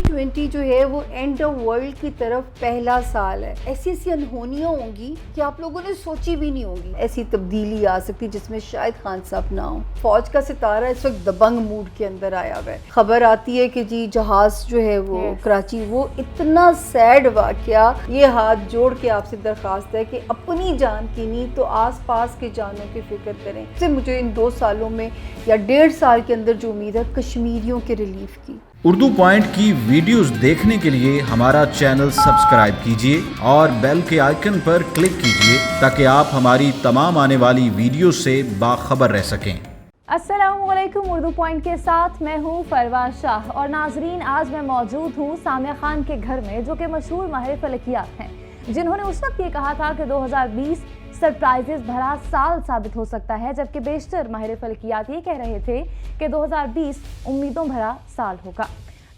2020 جو ہے وہ اینڈ آف ورلڈ کی طرف پہلا سال ہے. ایسی ایسی انہونیاں ہوں گی کہ آپ لوگوں نے سوچی بھی نہیں ہوگی. ایسی تبدیلی آ سکتی جس میں شاید خان صاحب نہ ہوں. فوج کا ستارہ اس وقت دبنگ موڈ کے اندر آیا ہوا ہے. خبر آتی ہے کہ جی جہاز جو ہے وہ کراچی، وہ اتنا سیڈ واقعہ. یہ ہاتھ جوڑ کے آپ سے درخواست ہے کہ اپنی جان کی نہیں تو آس پاس کے جانوں کی فکر کریں. اس سے مجھے ان 2 سالوں میں یا 1.5 سال کے اندر جو امید ہے کشمیریوں کے ریلیف کی. اردو پوائنٹ کی ویڈیوز دیکھنے کے لیے ہمارا چینل سبسکرائب کیجیے اور بیل کے آئیکن پر کلک کیجیے تاکہ آپ ہماری تمام آنے والی ویڈیوز سے باخبر رہ سکیں. السلام علیکم. اردو پوائنٹ کے ساتھ میں ہوں پروان شاہ. اور ناظرین، آج میں موجود ہوں سامعہ خان کے گھر میں، جو کہ مشہور ماہر فلکیات ہیں، جنہوں نے اس وقت یہ کہا تھا کہ 2020 سرپرائزز بھرا سال ثابت ہو سکتا ہے، جبکہ بیشتر ماہر فلکیات یہ کہہ رہے تھے کہ 2020 امیدوں بھرا سال ہوگا.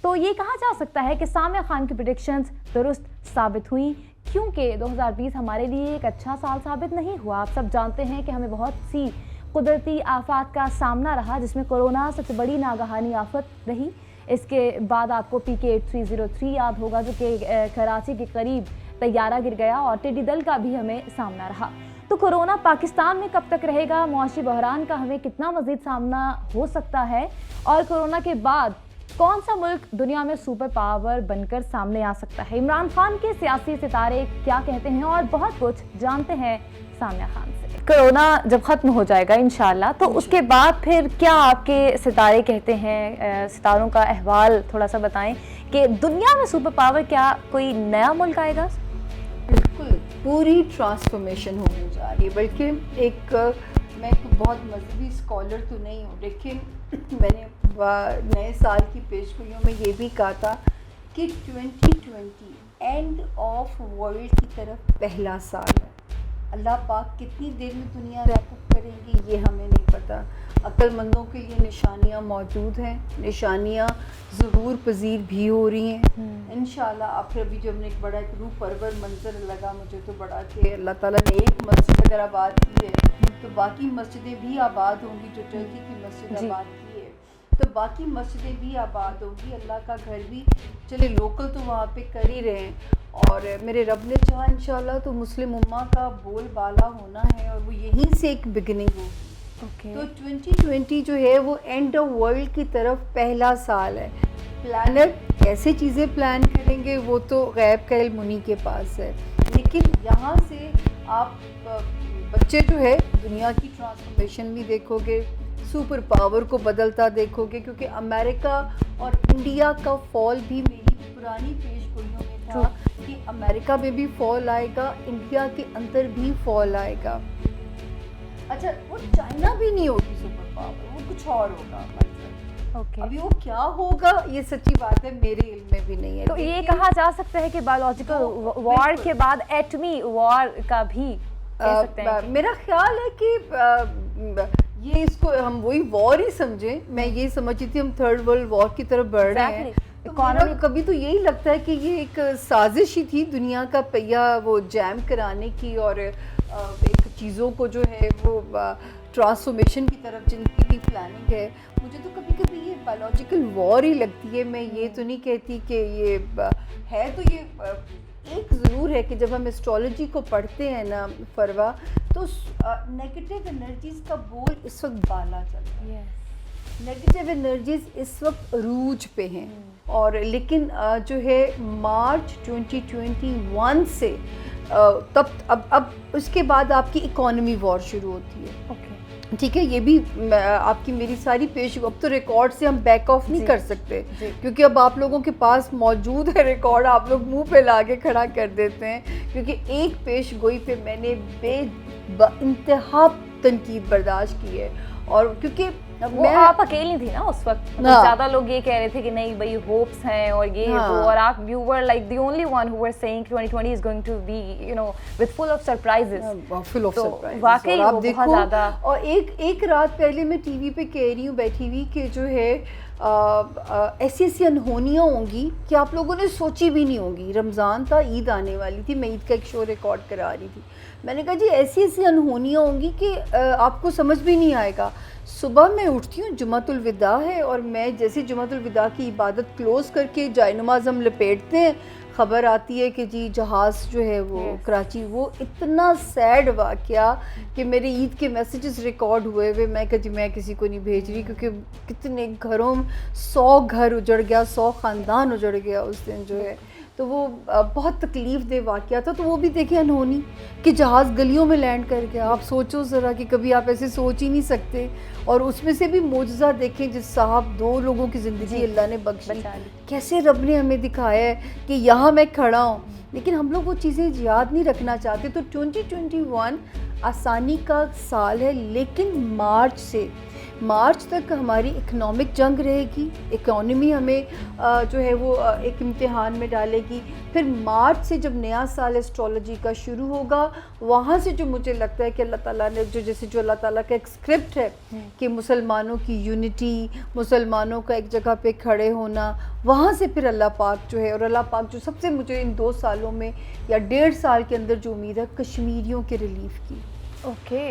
تو یہ کہا جا سکتا ہے کہ سامعہ خان کی پریڈکشنز درست ثابت ہوئیں، کیونکہ 2020 ہمارے لیے ایک اچھا سال ثابت نہیں ہوا. آپ سب جانتے ہیں کہ ہمیں بہت سی قدرتی آفات کا سامنا رہا، جس میں کورونا سب سے بڑی ناگہانی آفت رہی. اس کے بعد آپ کو PK-8303 یاد ہوگا، جو کہ کراچی کے قریب طیارہ گر گیا، اور ٹڈی دل کا بھی ہمیں سامنا رہا. تو کورونا پاکستان میں کب تک رہے گا، معاشی بحران کا ہمیں کتنا مزید سامنا ہو سکتا ہے، اور کورونا کے بعد کون سا ملک دنیا میں سپر پاور بن کر سامنے آ سکتا ہے، عمران خان کے سیاسی ستارے کیا کہتے ہیں، اور بہت کچھ جانتے ہیں سامعہ خان سے. کورونا جب ختم ہو جائے گا انشاءاللہ، تو اس کے بعد پھر کیا آپ کے ستارے کہتے ہیں، ستاروں کا احوال تھوڑا سا بتائیں کہ دنیا میں سپر پاور کیا کوئی نیا ملک آئے گا؟ بالکل پوری ٹرانسفارمیشن ہونے جا رہی ہے. بلکہ میں ایک بہت مذہبی اسکالر تو نہیں ہوں، لیکن میں نے نئے سال کی پیشگوئیوں میں یہ بھی کہا تھا کہ 2020 اینڈ آف ورلڈ کی طرف پہلا سال ہے. اللہ پاک کتنی دیر میں دنیا ریپ اپ کریں گی یہ ہمیں نہیں پتہ. عقل مندوں کے لیے نشانیاں موجود ہیں، نشانیاں ظہور پذیر بھی ہو رہی ہیں انشاءاللہ. اب پھر ابھی جو ہم نے ایک بڑا ایک روح پرور منظر لگا مجھے تو بڑا کہ اللہ تعالیٰ نے ایک مسجد اگر آباد کی ہے تو باقی مسجدیں بھی آباد ہوں گی. جو ٹرکی کی مسجد آباد کی ہے تو باقی مسجدیں بھی آباد ہوں گی. اللہ کا گھر بھی چلے لوکل تو وہاں پہ کر ہی رہے ہیں، اور میرے رب نے چاہا انشاءاللہ تو مسلم امہ کا بول بالا ہونا ہے، اور وہ یہیں سے ایک بگننگ ہوگی. تو 2020 جو ہے وہ اینڈ آف ورلڈ کی طرف پہلا سال ہے. پلانٹ کیسے چیزیں پلان کریں گے وہ تو غیب کا علم انہی کے پاس ہے، لیکن یہاں سے آپ بچے جو ہے دنیا کی ٹرانسفارمیشن بھی دیکھو گے، سپر پاور کو بدلتا دیکھو گے. کیونکہ امریکہ اور انڈیا کا فال بھی میری پرانی پیش گوئیوں میں تھا کہ امریکہ میں بھی فال آئے گا، انڈیا کے اندر بھی فال آئے گا. اچھا وہ چائنا بھی نہیں ہوگی سپر پاور، وہ کچھ اور ہوگا. ابھی وہ کیا ہوگا یہ سچی بات ہے میرے علم میں بھی نہیں ہے. تو یہ کہا جا سکتا ہے کہ بایولوجیکل وار کے بعد ایٹمی وار کا بھی کہہ سکتے ہیں. میرا خیال ہے کہ یہ اس کو ہم وہی وار ہی سمجھیں. میں یہ سمجھتی تھی ہم تھرڈ ورلڈ وار کی طرف بڑھ رہے ہیں. کبھی تو یہی لگتا ہے کہ یہ ایک سازش ہی تھی دنیا کا پہیا وہ جیم کرانے کی، اور ایک چیزوں کو جو ہے وہ ٹرانسفارمیشن کی طرف جن کی بھی پلاننگ ہے. مجھے تو کبھی کبھی یہ بایولوجیکل وار ہی لگتی ہے. میں یہ تو نہیں کہتی کہ یہ ہے. تو یہ ایک ضرور ہے کہ جب ہم اسٹرالوجی کو پڑھتے ہیں نا فروا، تو نیگیٹو انرجیز کا بول اس وقت بالا چل رہا ہے. نیگیٹو انرجیز اس وقت عروج پہ ہیں، اور لیکن جو ہے مارچ 2021 سے تب اب اس کے بعد آپ کی اکانومی وار شروع ہوتی ہے. ٹھیک ہے، یہ بھی آپ کی میری ساری اب تو ریکارڈ سے ہم بیک آف نہیں کر سکتے، کیونکہ اب آپ لوگوں کے پاس موجود ہے ریکارڈ، آپ لوگ منہ پہ لا کے کھڑا کر دیتے ہیں. کیونکہ ایک پیش گوئی پہ میں نے بے انتہا تنقید برداشت کی ہے، اور کیونکہ وہ آپ اکیلی تھی نا اس وقت. زیادہ لوگ یہ کہہ رہے تھے کہ نہیں بھائی ہوپس ہیں اور یہ وہ، اور آپ you were like the only one who were saying 2020 is going to be with full of surprises. full of surprises. واقعی وہ بہت زیادہ. اور ایک رات پہلے میں ٹی وی پہ کہہ رہی ہوں بیٹھی ہوئی کہ جو ہے ایسی ایسی انہونیاں ہوں گی کہ آپ لوگوں نے سوچی بھی نہیں ہوگی. رمضان تھا، عید آنے والی تھی، میں عید کا ایک شو ریکارڈ کرا رہی تھی. میں نے کہا جی ایسی ایسی انہونیاں ہوں گی کہ آپ کو سمجھ بھی نہیں آئے گا. صبح میں اٹھتی ہوں، جمعۃ الوداع ہے، اور میں جیسے جمعۃ الوداع کی عبادت کلوز کر کے جائے نماز ہم لپیٹتے ہیں، خبر آتی ہے کہ جی جہاز جو ہے وہ کراچی، وہ اتنا سیڈ واقعہ کہ میرے عید کے میسیجز ریکارڈ ہوئے ہوئے، میں کہ جی میں کسی کو نہیں بھیج رہی، کیونکہ کتنے گھروں 100 گھر اجڑ گیا، 100 خاندان اجڑ گیا اس دن جو ہے، تو وہ بہت تکلیف دہ واقعہ تھا۔ تو وہ بھی دیکھیں انہونی کہ جہاز گلیوں میں لینڈ کر گیا، آپ سوچو ذرا کہ کبھی آپ ایسے سوچ ہی نہیں سکتے، اور اس میں سے بھی معجزہ دیکھیں جس صاحب 2 لوگوں کی زندگی اللہ نے بخشی، کیسے رب نے ہمیں دکھایا ہے کہ یہاں میں کھڑا ہوں، لیکن ہم لوگ وہ چیزیں یاد نہیں رکھنا چاہتے۔ تو 2021 آسانی کا سال ہے، لیکن مارچ تک ہماری اکنامک جنگ رہے گی، اکانومی ہمیں جو ہے وہ ایک امتحان میں ڈالے گی۔ پھر مارچ سے جب نیا سال اسٹرالوجی کا شروع ہوگا، وہاں سے جو مجھے لگتا ہے کہ اللہ تعالیٰ نے جو اللہ تعالیٰ کا ایک اسکرپٹ ہے کہ مسلمانوں کی یونٹی، مسلمانوں کا ایک جگہ پہ کھڑے ہونا، وہاں سے پھر اللہ پاک جو ہے، اور اللہ پاک جو سب سے مجھے ان 2 سالوں میں یا 1.5 سال کے اندر جو امید ہے کشمیریوں کے ریلیف کی،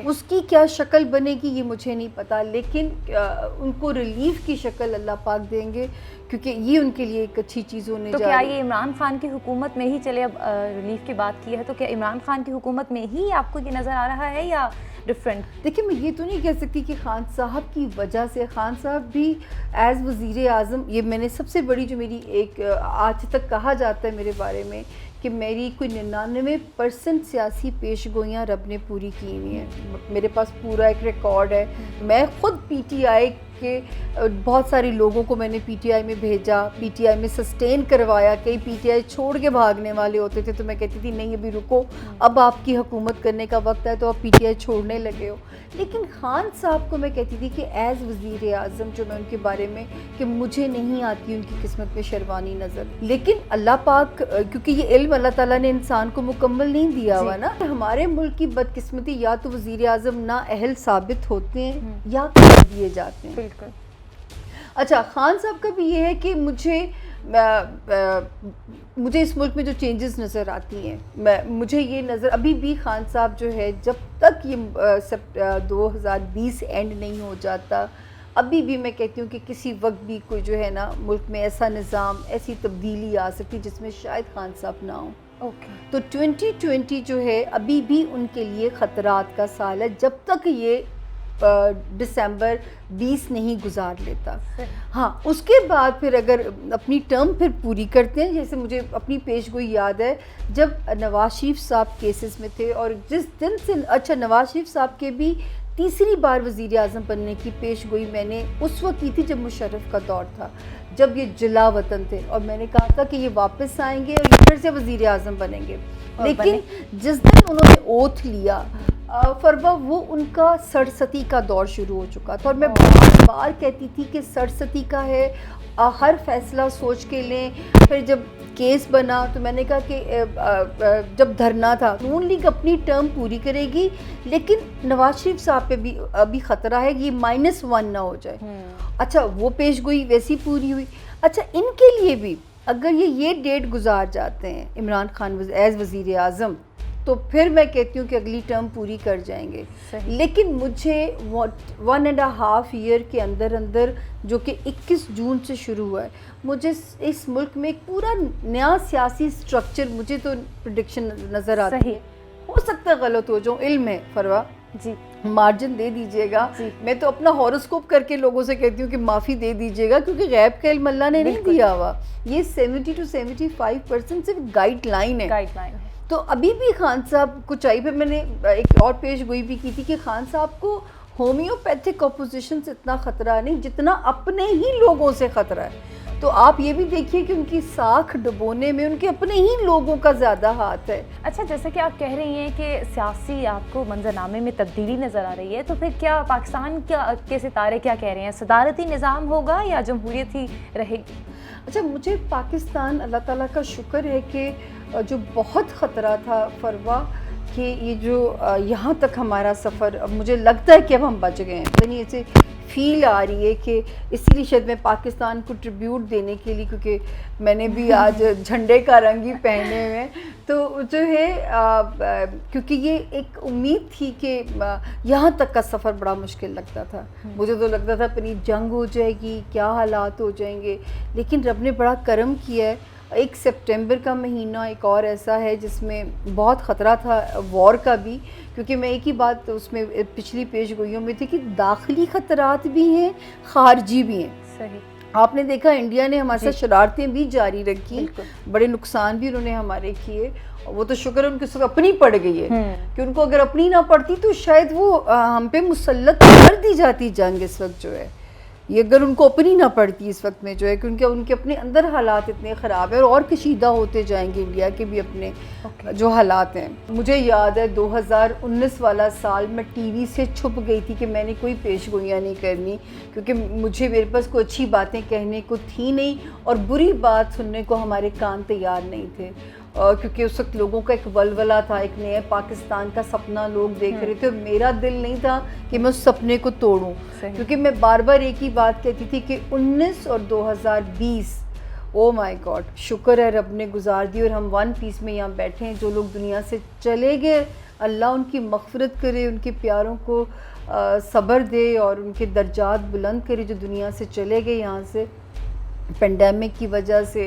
اس کی کیا شکل بنے گی یہ مجھے نہیں پتا، لیکن ان کو ریلیف کی شکل اللہ پاک دیں گے، کیونکہ یہ ان کے لیے ایک اچھی چیز ہونے جا رہی ہے۔ تو کیا یہ عمران خان کی حکومت میں ہی چلے، اب ریلیف کی بات کی ہے تو کیا عمران خان کی حکومت میں ہی آپ کو یہ نظر آ رہا ہے یا ڈفرینٹ؟ دیکھیں میں یہ تو نہیں کہہ سکتی کہ خان صاحب کی وجہ سے، خان صاحب بھی ایز وزیر اعظم، یہ میں نے سب سے بڑی جو میری ایک آج تک کہا جاتا ہے میرے بارے میں کہ میری کوئی 99% سیاسی پیش گوئیاں رب نے پوری کی ہوئی ہیں، میرے پاس پورا ایک ریکارڈ ہے۔ میں خود پی ٹی آئی کے بہت سارے لوگوں کو میں نے پی ٹی آئی میں بھیجا، پی ٹی آئی میں سسٹین کروایا، کئی پی ٹی آئی چھوڑ کے بھاگنے والے ہوتے تھے تو میں کہتی تھی نہیں ابھی رکو، اب آپ کی حکومت کرنے کا وقت ہے، تو آپ پی ٹی آئی چھوڑنے لگے ہو۔ لیکن خان صاحب کو میں کہتی تھی کہ ایز وزیر اعظم جو میں ان کے بارے میں کہ مجھے نہیں آتی ان کی قسمت میں شیروانی نظر، لیکن اللہ پاک، کیونکہ یہ علم اللہ تعالیٰ نے انسان کو مکمل نہیں دیا ہوا نا، ہمارے ملک کی بدقسمتی یا تو وزیر اعظم نا اہل ثابت ہوتے ہیں یا کر دیے جاتے ہیں۔ بالکل۔ اچھا خان صاحب کا بھی یہ ہے کہ مجھے اس ملک میں جو چینجز نظر آتی ہیں، مجھے یہ نظر ابھی بھی خان صاحب جو ہے جب تک یہ 2020 اینڈ نہیں ہو جاتا، ابھی بھی میں کہتی ہوں کہ کسی وقت بھی کوئی جو ہے نا ملک میں ایسا نظام، ایسی تبدیلی آ سکتی جس میں شاید خان صاحب نہ ہوں۔ تو 2020 جو ہے ابھی بھی ان کے لیے خطرات کا سال ہے، جب تک یہ دسمبر 20 نہیں گزار لیتا۔ ہاں اس کے بعد پھر اگر اپنی ٹرم پھر پوری کرتے ہیں، جیسے مجھے اپنی پیش گوئی یاد ہے جب نواز شریف صاحب کیسز میں تھے، اور جس دن سے اچھا نواز شریف صاحب کے بھی تیسری بار وزیر اعظم بننے کی پیش گوئی میں نے اس وقت کی تھی جب مشرف کا دور تھا، جب یہ جلا وطن تھے، اور میں نے کہا تھا کہ یہ واپس آئیں گے اور یہ پھر سے وزیر اعظم بنیں گے، لیکن جس دن انہوں نے اوتھ لیا فروا وہ ان کا سڑستی کا دور شروع ہو چکا تھا، اور میں بار بار کہتی تھی کہ سڑستی کا ہے، ہر فیصلہ سوچ کے لیں۔ پھر جب کیس بنا تو میں نے کہا کہ جب دھرنا تھا نون لیگ اپنی ٹرم پوری کرے گی، لیکن نواز شریف صاحب پہ بھی ابھی خطرہ ہے کہ یہ -1 نہ ہو جائے۔ اچھا وہ پیش گوئی ویسی پوری ہوئی۔ اچھا ان کے لیے بھی اگر یہ ڈیٹ گزار جاتے ہیں عمران خان ایز وزیر اعظم، تو پھر میں کہتی ہوں کہ اگلی ٹرم پوری کر جائیں گے۔ لیکن مجھے 1.5 ایئر کے اندر جو کہ 21 جون سے شروع ہوا ہے، مجھے اس ملک میں ایک پورا نیا سیاسی سٹرکچر مجھے تو پریڈکشن نظر آتی ہے، ہو سکتا ہے غلط ہو جاؤں، علم ہے فروا جی، مارجن دے دیجیے گا۔ میں تو اپنا ہاروسکوپ کر کے لوگوں سے کہتی ہوں کہ معافی دے دیجیے گا، کیونکہ غیب کا علم اللہ نے نہیں دیا ہوا، یہ 70 to 75% صرف گائیڈ لائن ہے۔ تو ابھی بھی خان صاحب کو چاہیے، پھر میں نے ایک اور پیش گوئی بھی کی تھی کہ خان صاحب کو ہومیوپیتھک اپوزیشن سے اتنا خطرہ نہیں جتنا اپنے ہی لوگوں سے خطرہ ہے۔ تو آپ یہ بھی دیکھیے کہ ان کی ساکھ ڈبونے میں ان کے اپنے ہی لوگوں کا زیادہ ہاتھ ہے۔ اچھا جیسا کہ آپ کہہ رہی ہیں کہ سیاسی آپ کو منظرنامے میں تبدیلی نظر آ رہی ہے، تو پھر کیا پاکستان کے ستارے کیا کہہ رہے ہیں، صدارتی نظام ہوگا یا جمہوریت ہی رہے گی؟ اچھا مجھے پاکستان اللہ تعالیٰ کا شکر ہے کہ جو بہت خطرہ تھا فروا کہ یہ جو یہاں تک ہمارا سفر، اب مجھے لگتا ہے کہ اب ہم بچ گئے ہیں، یعنی ایسے فیل آ رہی ہے کہ اسی لیے شاید میں پاکستان کو ٹریبیوٹ دینے کے لیے, کیونکہ میں نے بھی آج جھنڈے کا رنگ ہی پہنے ہوئے, تو جو ہے کیونکہ یہ ایک امید تھی کہ یہاں تک کا سفر بڑا مشکل لگتا تھا. مجھے تو لگتا تھا اپنی جنگ ہو جائے گی, کیا حالات ہو جائیں گے, لیکن رب نے بڑا کرم کیا ہے. 1 سپٹمبر کا مہینہ ایک اور ایسا ہے جس میں بہت خطرہ تھا وار کا بھی, کیونکہ میں ایک ہی بات اس میں پچھلی پیش گوئیوں میں تھی کہ داخلی خطرات بھی ہیں, خارجی بھی ہیں. صحیح. آپ نے دیکھا انڈیا نے ہمارے ساتھ شرارتیں بھی جاری رکھی, بڑے نقصان بھی انہوں نے ہمارے کیے. وہ تو شکر ہے ان کے اپنی پڑ گئی ہے, کہ ان کو اگر اپنی نہ پڑتی تو شاید وہ ہم پہ مسلط کر دی جاتی جنگ اس وقت جو ہے. یہ اگر ان کو اپنی نہ پڑتی اس وقت میں جو ہے, کیونکہ ان کے اپنے اندر حالات اتنے خراب ہیں اور کشیدہ ہوتے جائیں گے انڈیا کے بھی اپنے جو حالات ہیں. مجھے یاد ہے 2019 والا سال میں ٹی وی سے چھپ گئی تھی کہ میں نے کوئی پیش گوئیاں نہیں کرنی, کیونکہ میرے پاس کوئی اچھی باتیں کہنے کو تھی نہیں اور بری بات سننے کو ہمارے کان تیار نہیں تھے, کیونکہ اس وقت لوگوں کا ایک ولولہ تھا, ایک نئے پاکستان کا سپنا لوگ دیکھ رہے تھے. میرا دل نہیں تھا کہ میں اس سپنے کو توڑوں, کیونکہ میں بار بار ایک ہی بات کہتی تھی کہ 19 اور 2020 او مائی گاڈ, شکر ہے رب نے گزار دی اور ہم ون پیس میں یہاں بیٹھے ہیں. جو لوگ دنیا سے چلے گئے اللہ ان کی مغفرت کرے, ان کے پیاروں کو صبر دے اور ان کے درجات بلند کرے جو دنیا سے چلے گئے یہاں سے پینڈیمک کی وجہ سے.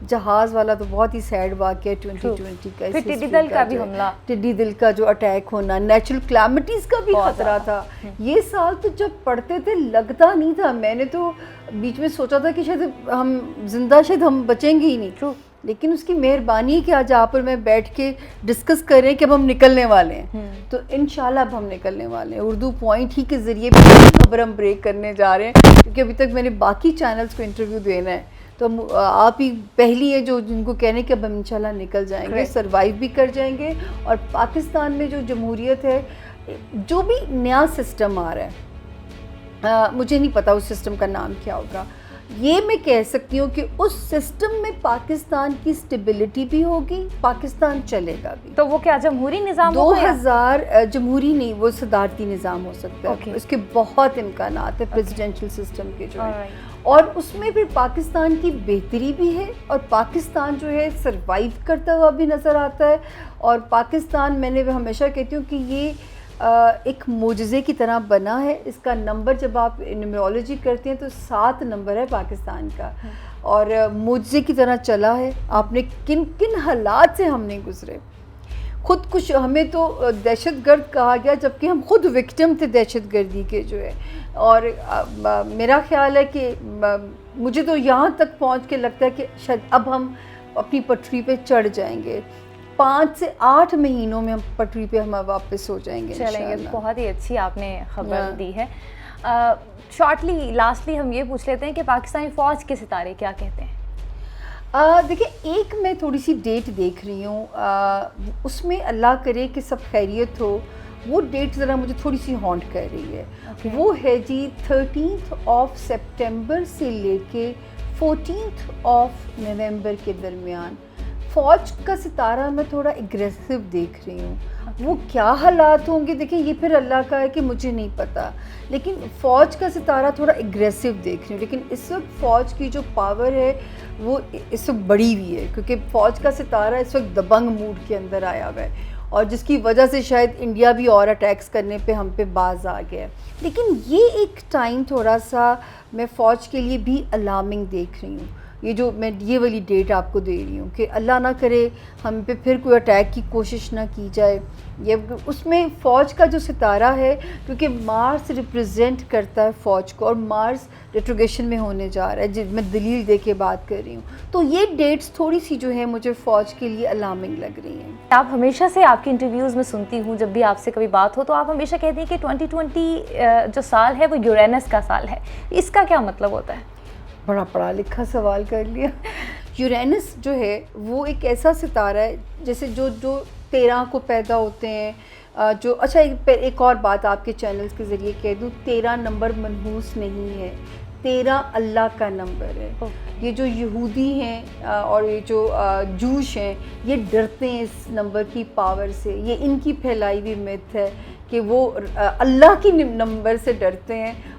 جہاز والا تو بہت ہی سیڈ واقعہ ہے 2020 کا. پھر ٹڈی دل کا بھی حملہ, ٹڈی دل کا جو اٹیک ہونا, نیچرل کلیمٹیز کا بھی خطرہ تھا. یہ سال تو جب پڑھتے تھے لگتا نہیں تھا, میں نے تو بیچ میں سوچا تھا کہ شاید ہم زندہ شاید ہم بچیں گے ہی نہیں, لیکن اس کی مہربانی ہے کہ آج آپ اور میں بیٹھ کے ڈسکس کر رہے ہیں کہ اب ہم نکلنے والے ہیں. تو انشاءاللہ اب ہم نکلنے والے ہیں. اردو پوائنٹ ہی کے ذریعے بھی خبر ہم بریک کرنے جا رہے ہیں, کیونکہ ابھی تک میں نے باقی چینلز کو انٹرویو دینا ہے, تو آپ ہی پہلی ہے جو جن کو کہنے کہ اب ہم انشاءاللہ نکل جائیں گے, سروائیو بھی کر جائیں گے. اور پاکستان میں جو جمہوریت ہے, جو بھی نیا سسٹم آ رہا ہے, مجھے نہیں پتا اس سسٹم کا نام کیا ہوگا, یہ میں کہہ سکتی ہوں کہ اس سسٹم میں پاکستان کی سٹیبلٹی بھی ہوگی, پاکستان چلے گا بھی. تو وہ کیا جمہوری نظام ہوگا؟ 2000 جمہوری نہیں, وہ صدارتی نظام ہو سکتا ہے. اس کے بہت امکانات ہیں پریزیڈنشل سسٹم کے جو ہیں, اور اس میں پھر پاکستان کی بہتری بھی ہے اور پاکستان جو ہے سروائیو کرتا ہوا بھی نظر آتا ہے. اور پاکستان میں نے ہمیشہ کہتی ہوں کہ یہ ایک معجزے کی طرح بنا ہے. اس کا نمبر جب آپ نیومرولوجی کرتے ہیں تو 7 نمبر ہے پاکستان کا, اور معجزے کی طرح چلا ہے. آپ نے کن کن حالات سے ہم نے گزرے, خود کچھ, ہمیں تو دہشت گرد کہا گیا جبکہ ہم خود وکٹم تھے دہشت گردی کے جو ہے. اور میرا خیال ہے کہ مجھے تو یہاں تک پہنچ کے لگتا ہے کہ شاید اب ہم اپنی پٹری پہ چڑھ جائیں گے, 5 سے 8 مہینوں میں ہم پٹری پہ ہم واپس ہو جائیں گے انشاءاللہ. بہت ہی اچھی آپ نے خبر دی ہے. شارٹلی لاسٹلی ہم یہ پوچھ لیتے ہیں کہ پاکستانی فوج کے ستارے کیا کہتے ہیں؟ دیکھیں, ایک میں تھوڑی سی ڈیٹ دیکھ رہی ہوں, اس میں اللہ کرے کہ سب خیریت ہو, وہ ڈیٹ ذرا مجھے تھوڑی سی ہانٹ کر رہی ہے. وہ ہے جی 13 سپٹمبر سے لے کے 14 نومبر کے درمیان. فوج کا ستارہ میں تھوڑا اگریسو دیکھ رہی ہوں. وہ کیا حالات ہوں گے دیکھیں, یہ پھر اللہ کا ہے کہ مجھے نہیں پتا, لیکن فوج کا ستارہ تھوڑا اگریسو دیکھ رہی ہوں. لیکن اس وقت فوج کی جو پاور ہے وہ اس وقت بڑی ہوئی ہے, کیونکہ فوج کا ستارہ اس وقت دبنگ موڈ کے اندر آیا ہوا ہے, اور جس کی وجہ سے شاید انڈیا بھی اور اٹیکس کرنے پہ ہم پہ باز آ گیا ہے. لیکن یہ ایک ٹائم تھوڑا سا میں فوج کے لیے بھی الارمنگ دیکھ رہی ہوں. یہ جو میں یہ والی ڈیٹ آپ کو دے رہی ہوں کہ اللہ نہ کرے ہم پہ پھر کوئی اٹیک کی کوشش نہ کی جائے. یہ اس میں فوج کا جو ستارہ ہے, کیونکہ مارس ریپریزنٹ کرتا ہے فوج کو, اور مارس ریٹروگریشن میں ہونے جا رہا ہے, جس میں دلیل دے کے بات کر رہی ہوں. تو یہ ڈیٹس تھوڑی سی جو ہے مجھے فوج کے لیے الارمنگ لگ رہی ہیں. آپ ہمیشہ سے آپ کی انٹرویوز میں سنتی ہوں, جب بھی آپ سے کبھی بات ہو تو آپ ہمیشہ کہتے ہیں کہ 2020 جو سال ہے وہ یورینس کا سال ہے. اس کا کیا مطلب ہوتا ہے؟ بڑا پڑھا لکھا سوال کر لیا. یورینس جو ہے وہ ایک ایسا ستارہ ہے جیسے جو 13 کو پیدا ہوتے ہیں, جو اچھا ایک اور بات آپ کے چینلز کے ذریعے کہہ دوں, 13 نمبر منحوس نہیں ہے, 13 اللہ کا نمبر ہے. یہ جو یہودی ہیں اور یہ جو جوش ہیں یہ ڈرتے ہیں اس نمبر کی پاور سے. یہ ان کی پھیلائی ہوئی میتھ ہے کہ وہ اللہ کی نمبر سے ڈرتے ہیں,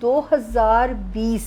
2020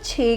6